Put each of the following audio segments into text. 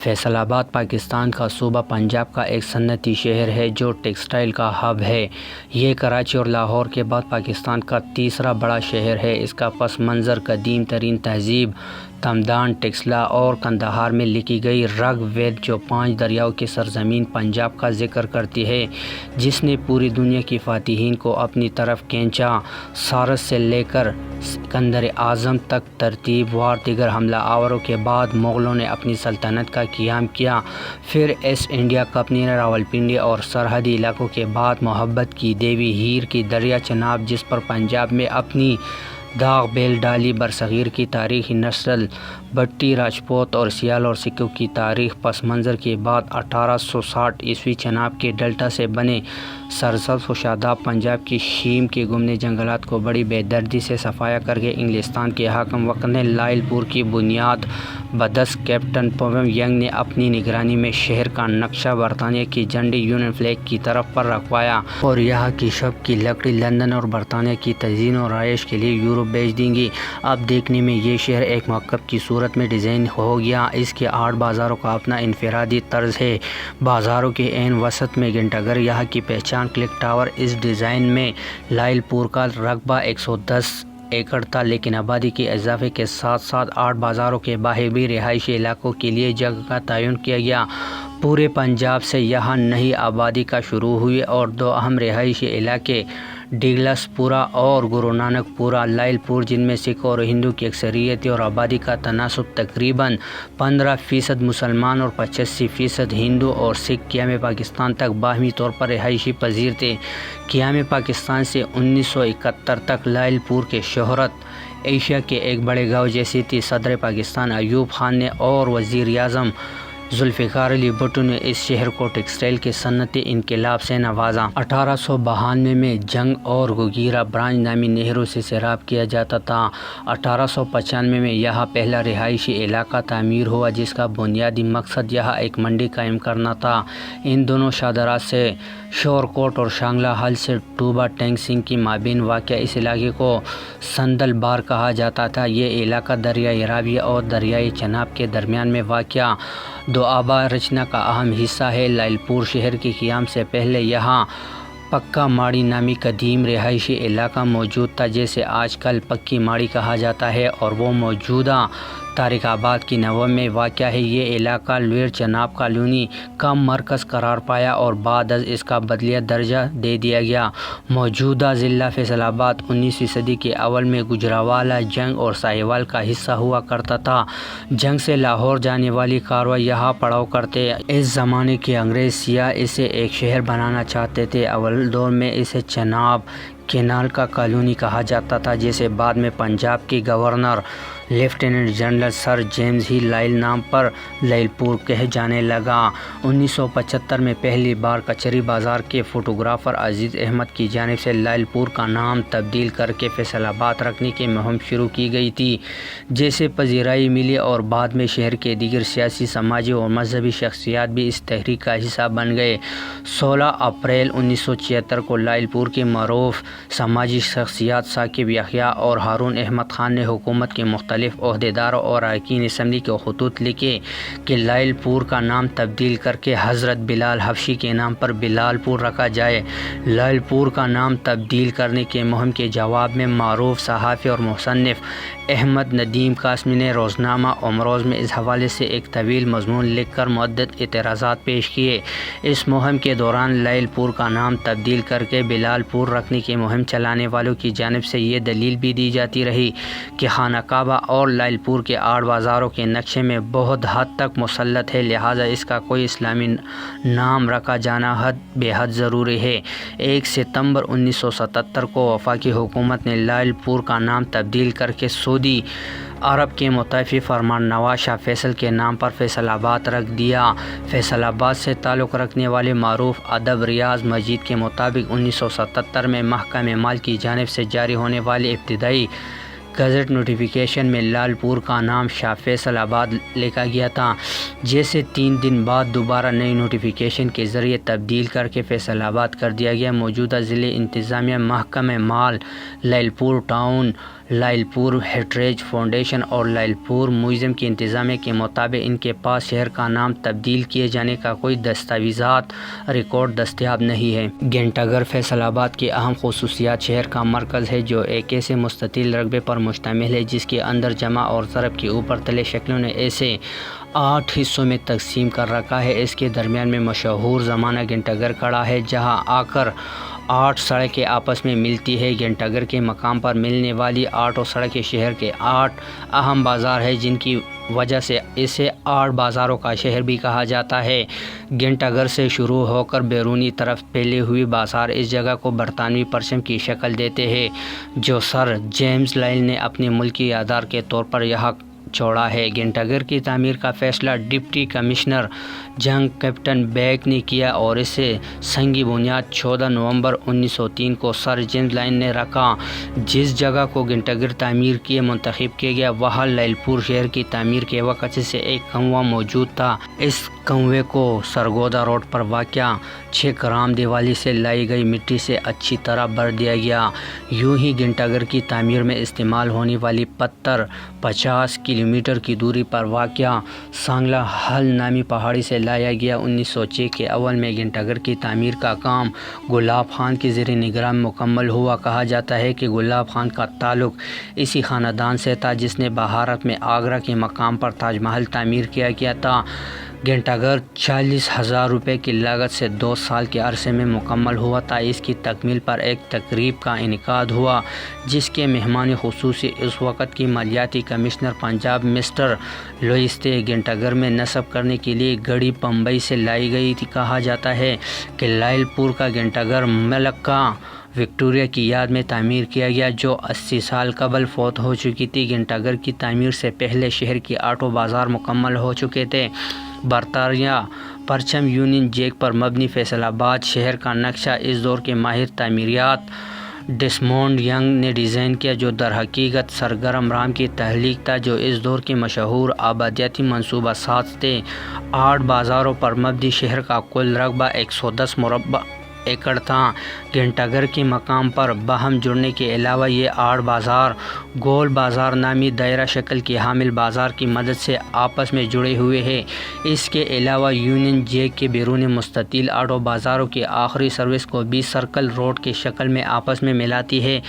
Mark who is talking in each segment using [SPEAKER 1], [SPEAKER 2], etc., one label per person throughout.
[SPEAKER 1] فیصل آباد پاکستان کا صوبہ پنجاب کا ایک صنعتی شہر ہے جو ٹیکسٹائل کا ہب ہے۔ یہ کراچی اور لاہور کے بعد پاکستان کا تیسرا بڑا شہر ہے۔ اس کا پس منظر قدیم ترین تہذیب تمدان ٹیکسلا اور قندھار میں لکھی گئی رگ وید جو 5 دریاؤں کی سرزمین پنجاب کا ذکر کرتی ہے، جس نے پوری دنیا کی فاتحین کو اپنی طرف کھینچا۔ سارس سے لے کر اسکندر اعظم تک ترتیب وار دیگر حملہ آوروں کے بعد مغلوں نے اپنی سلطنت کا قیام کیا۔ پھر ایسٹ انڈیا کمپنی نے راولپنڈی اور سرحدی علاقوں کے بعد محبت کی دیوی ہیر کی دریا چناب جس پر پنجاب میں اپنی داغ بیل ڈالی۔ برصغیر کی تاریخی نسل بٹی راجپوت اور سیال اور سکھوں کی تاریخ پس منظر کے بعد 1860 عیسوی چناب کے ڈیلٹا سے بنے سرسبز و شاداب پنجاب کی شیم کے گھنے جنگلات کو بڑی بے دردی سے صفایا کر کے انگلستان کے حاکم وقت نے لائل پور کی بنیاد بدست کیپٹن پویم ینگ نے اپنی نگرانی میں شہر کا نقشہ برطانیہ کی جھنڈی یونین فلیگ کی طرف پر رکھوایا اور یہاں کی شب کی لکڑی لندن اور برطانیہ کی تزئین و رہائش کے لیے یورپ بھیج دیں گی۔ اب دیکھنے میں یہ شہر ایک مرکب کی صورت میں ڈیزائن ہو گیا۔ اس کے 8 بازاروں کا اپنا انفرادی طرز ہے۔ بازاروں کے عین وسط میں گھنٹہ گھر یہاں کی پہچان کلک ٹاور۔ اس ڈیزائن میں لائل پور کا رقبہ 110 ایکڑ تھا، لیکن آبادی کے اضافے کے ساتھ ساتھ 8 بازاروں کے باہر بھی رہائشی علاقوں کے لیے جگہ کا تعین کیا گیا۔ پورے پنجاب سے یہاں نئی آبادی کا شروع ہوئی اور 2 اہم رہائشی علاقے ڈگلس پورہ اور گرو نانک پورہ لائل پور، جن میں سکھ اور ہندو کی اکثریت اور آبادی کا تناسب تقریباً 15% مسلمان اور 85% ہندو اور سکھ قیام پاکستان تک باہمی طور پر رہائشی پذیر تھے۔ قیام پاکستان سے 1971 تک لائل پور کی شہرت ایشیا کے ایک بڑے گاؤں جیسی تھی۔ صدر پاکستان ایوب خان نے اور وزیر اعظم ذوالفقار علی بھٹو نے اس شہر کو ٹیکسٹائل کے صنعتی انقلاب سے نوازا۔ 1892 میں جنگ اور گوگیرا برانچ نامی نہروں سے سیراب کیا جاتا تھا۔ 1895 میں یہاں پہلا رہائشی علاقہ تعمیر ہوا جس کا بنیادی مقصد یہاں ایک منڈی قائم کرنا تھا۔ ان دونوں شاہدرات سے شور کوٹ اور شانگلہ حل سے ٹوبا ٹینک سنگھ کی مابین واقع اس علاقے کو سندل بار کہا جاتا تھا۔ یہ علاقہ دریائے راوی اور دریائے چناب کے درمیان میں واقع دوآبا رچنا کا اہم حصہ ہے۔ لائل پور شہر کے قیام سے پہلے یہاں پکا ماڑی نامی قدیم رہائشی علاقہ موجود تھا جسے آج کل پکی ماڑی کہا جاتا ہے اور وہ موجودہ طارق آباد کی نوع میں واقع ہے۔ یہ علاقہ لوئر چناب کالونی کا مرکز قرار پایا اور بعد از اس کا بدلیہ درجہ دے دیا گیا۔ موجودہ ضلع فیصل آباد 19ویں صدی کے اول میں گوجرانوالہ جنگ اور ساہیوال کا حصہ ہوا کرتا تھا۔ جنگ سے لاہور جانے والی کارواں یہاں پڑاؤ کرتے۔ اس زمانے کے انگریز سیاح اسے ایک شہر بنانا چاہتے تھے۔ اول دور میں اسے چناب کینال کا کالونی کہا جاتا تھا جسے بعد میں پنجاب کے governor lieutenant general sir James ہی لائل نام پر لائل پور کہے جانے لگا۔ 1975 میں پہلی بار کچہری بازار کے فوٹوگرافر عزیز احمد کی جانب سے لائل پور کا نام تبدیل کر کے فیصل آباد رکھنے کی مہم شروع کی گئی تھی، جسے پذیرائی ملی اور بعد میں شہر کے دیگر سیاسی، سماجی اور مذہبی شخصیات بھی اس تحریک کا حصہ بن گئے۔ 16 اپریل 1976 کو لائل پور کے معروف سماجی شخصیات ثاقب یحییٰ اور ہارون احمد خان نے حکومت کے مختلف عہدیداروں اور اراکین اسمبلی کو خطوط لکھے کہ لائل پور کا نام تبدیل کر کے حضرت بلال حبشی کے نام پر بلال پور رکھا جائے۔ لائل پور کا نام تبدیل کرنے کے مہم کے جواب میں معروف صحافی اور مصنف احمد ندیم قاسمی نے روزنامہ امروز میں اس حوالے سے ایک طویل مضمون لکھ کر متعدد اعتراضات پیش کیے۔ اس مہم کے دوران لائل پور کا نام تبدیل کر کے بلال پور رکھنے کی مہم چلانے والوں کی جانب سے یہ دلیل بھی دی جاتی رہی کہ خانہ کعبہ اور لائل پور کے 8 بازاروں کے نقشے میں بہت حد تک مسلط ہے، لہٰذا اس کا کوئی اسلامی نام رکھا جانا بے حد ضروری ہے۔ 1 ستمبر 1977 کو وفاقی حکومت نے لائل پور کا نام تبدیل کر کے سعودی عرب کے متوفی فرمان نواز شاہ فیصل کے نام پر فیصل آباد رکھ دیا۔ فیصل آباد سے تعلق رکھنے والے معروف ادیب ریاض مجید کے مطابق 1977 میں محکمہ مال کی جانب سے جاری ہونے والے ابتدائی گزٹ نوٹیفیکیشن میں لائل پور کا نام شاہ فیصل آباد لکھا گیا تھا، جسے 3 دن بعد دوبارہ نئی نوٹیفیکیشن کے ذریعے تبدیل کر کے فیصل آباد کر دیا گیا۔ موجودہ ضلع انتظامیہ محکمہ مال لائل پور ٹاؤن لائل پور ہیریٹیج فاؤنڈیشن اور لائل پور میوزیم کی انتظامیہ کے مطابق ان کے پاس شہر کا نام تبدیل کیے جانے کا کوئی دستاویزات ریکارڈ دستیاب نہیں ہے۔ گھنٹہ گھر فیصل آباد کی اہم خصوصیات شہر کا مرکز ہے جو ایک ایسے مستطیل رقبے پر مشتمل ہے جس کے اندر جمع اور ضرب کی اوپر تلے شکلوں نے ایسے 8 حصوں میں تقسیم کر رکھا ہے۔ اس کے درمیان میں مشہور زمانہ گھنٹہ گھر کھڑا ہے جہاں آ کر 8 سڑکیں آپس میں ملتی ہے۔ گھنٹہ گھر کے مقام پر ملنے والی 8 سڑکیں شہر کے 8 اہم بازار ہیں جن کی وجہ سے اسے 8 بازاروں کا شہر بھی کہا جاتا ہے۔ گھنٹہ گھر سے شروع ہو کر بیرونی طرف پھیلے ہوئے بازار اس جگہ کو برطانوی پرچم کی شکل دیتے ہیں جو سر جیمز لائل نے اپنے ملکی یادگار کے طور پر یہاں چھوڑا ہے۔ گھنٹہ گھر کی تعمیر کا فیصلہ ڈپٹی کمشنر جنگ کیپٹن بیک نے کیا اور اسے سنگی بنیاد 14 نومبر 1903 کو سر جیمز لائل نے رکھا۔ جس جگہ کو گھنٹہ گھر تعمیر کیے منتخب کیا گیا وہاں لائل پور شہر کی تعمیر کے وقت سے ایک کنواں موجود تھا۔ اس کنویں کو سرگودا روڈ پر واقع 6 گرام دیوالی سے لائی گئی مٹی سے اچھی طرح بھر دیا گیا۔ یوں ہی گھنٹہ گھر کی تعمیر میں استعمال ہونے والی پتھر 50 کلومیٹر کی دوری پر واقع سانگلا ہل نامی پہاڑی سے لایا گیا۔ 1906 کے اول میں گھنٹہ گھر کی تعمیر کا کام گلاب خان کے زیر نگراں مکمل ہوا۔ کہا جاتا ہے کہ گلاب خان کا تعلق اسی خاندان سے تھا جس نے بھارت میں آگرہ کے مقام پر تاج محل تعمیر کیا تھا۔ گھنٹہ گھر 40,000 روپے کی لاگت سے 2 سال کے عرصے میں مکمل ہوا تھا۔ اس کی تکمیل پر ایک تقریب کا انعقاد ہوا جس کے مہمان خصوصی اس وقت کی مالیاتی کمشنر پنجاب مسٹر لوئس تھے۔ گھنٹہ گھر میں نصب کرنے کے لیے گڑی بمبئی سے لائی گئی تھی۔ کہا جاتا ہے کہ لائل پور کا گھنٹہ گھر ملکہ وکٹوریہ کی یاد میں تعمیر کیا گیا جو 80 سال قبل فوت ہو چکی تھی۔ گھنٹہ گھر کی تعمیر سے پہلے شہر کے 8 بازار مکمل ہو چکے تھے۔ برطانیہ پرچم یونین جیک پر مبنی فیصل آباد شہر کا نقشہ اس دور کے ماہر تعمیرات ڈیسمونڈ ینگ نے ڈیزائن کیا جو در حقیقت سرگرم رام کی تخلیق تھا جو اس دور کے مشہور آبادیاتی منصوبہ ساز تھے۔ 8 بازاروں پر مبنی شہر کا کل رقبہ 110 مربع ایکڑ تھا۔ گھنٹہ گھر کے مقام پر باہم جڑنے کے علاوہ یہ 8 بازار گول بازار نامی دائرہ شکل کی حامل بازار کی مدد سے آپس میں جڑے ہوئے ہیں۔ اس کے علاوہ یونین جیک کے بیرون مستطیل 8 بازاروں کی آخری سروس کو بھی سرکل روڈ کی شکل میں آپس میں ملاتی ہے۔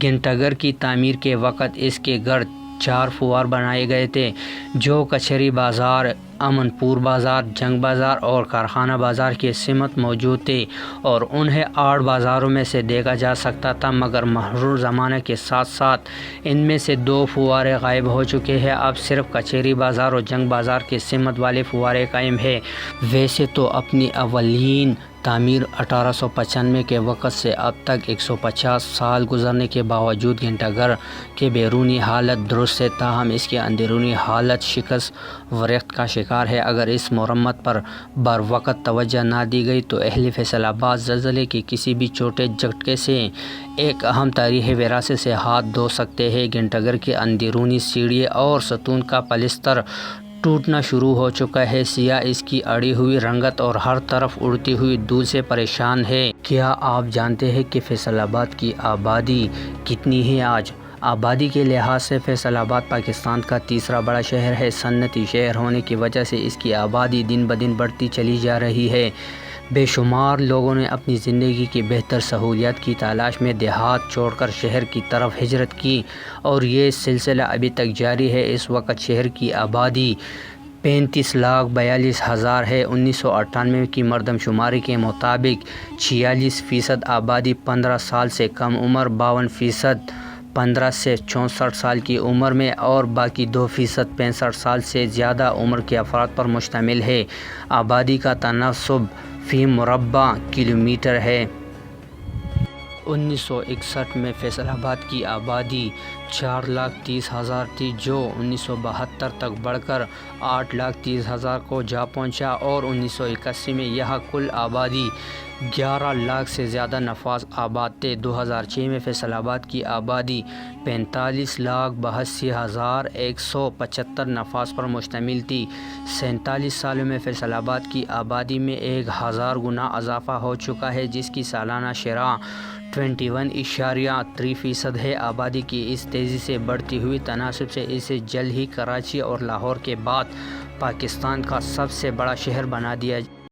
[SPEAKER 1] گھنٹہ گھر کی تعمیر کے وقت اس کے گرد 4 فوار بنائے گئے تھے جو کچہری بازار، امن پور بازار، جنگ بازار اور کارخانہ بازار کی سمت موجود تھے اور انہیں 8 بازاروں میں سے دیکھا جا سکتا تھا مگر مرور زمانہ کے ساتھ ساتھ ان میں سے 2 فوارے غائب ہو چکے ہیں۔ اب صرف کچہری بازار اور جنگ بازار کی سمت والے فوارے قائم ہیں۔ ویسے تو اپنی اولین تعمیر 1895 کے وقت سے اب تک 150 سال گزرنے کے باوجود گھنٹہ گھر کے بیرونی حالت درست ہے تاہم اس کی اندرونی حالت شکست وریخت کا شکار ہے۔ اگر اس مرمت پر بروقت توجہ نہ دی گئی تو اہل فیصل آباد زلزلے کے کسی بھی چھوٹے جھٹکے سے ایک اہم تاریخی وراثت سے ہاتھ دھو سکتے ہیں۔ گھنٹہ گھر کے اندرونی سیڑھیاں اور ستون کا پلستر ٹوٹنا شروع ہو چکا ہے۔ سیاح اس کی اڑی ہوئی رنگت اور ہر طرف اڑتی ہوئی دھول سے پریشان ہے۔ کیا آپ جانتے ہیں کہ فیصل آباد کی آبادی کتنی ہے؟ آج آبادی کے لحاظ سے فیصل آباد پاکستان کا تیسرا بڑا شہر ہے۔ صنعتی شہر ہونے کی وجہ سے اس کی آبادی دن بدن بڑھتی چلی جا رہی ہے۔ بے شمار لوگوں نے اپنی زندگی کی بہتر سہولیات کی تلاش میں دیہات چھوڑ کر شہر کی طرف ہجرت کی اور یہ سلسلہ ابھی تک جاری ہے۔ اس وقت شہر کی آبادی 35,42,000 ہے۔ 1998 کی مردم شماری کے مطابق 46% آبادی 15 سال سے کم عمر، 52% 15 سے 64 سال کی عمر میں اور باقی 2% 65 سال سے زیادہ عمر کے افراد پر مشتمل ہے۔ آبادی کا تناسب فی مربع کلومیٹر ہے۔ 1961 میں فیصل آباد کی آبادی 4,30,000 تھی جو 1972 تک بڑھ کر 8,30,000 کو جا پہنچا اور 1981 میں یہاں کل آبادی 11 لاکھ سے زیادہ نفاذ آباد تھے۔ 2006 میں فیصل آباد کی آبادی 45,82,175 نفاذ پر مشتمل تھی۔ 47 سالوں میں فیصل آباد کی آبادی میں 1,000 گنا اضافہ ہو چکا ہے جس کی سالانہ شرح 21.3% ہے۔ آبادی کی اس تیزی سے بڑھتی ہوئی تناسب سے اسے جلد ہی کراچی اور لاہور کے بعد پاکستان کا سب سے بڑا شہر بنا دیا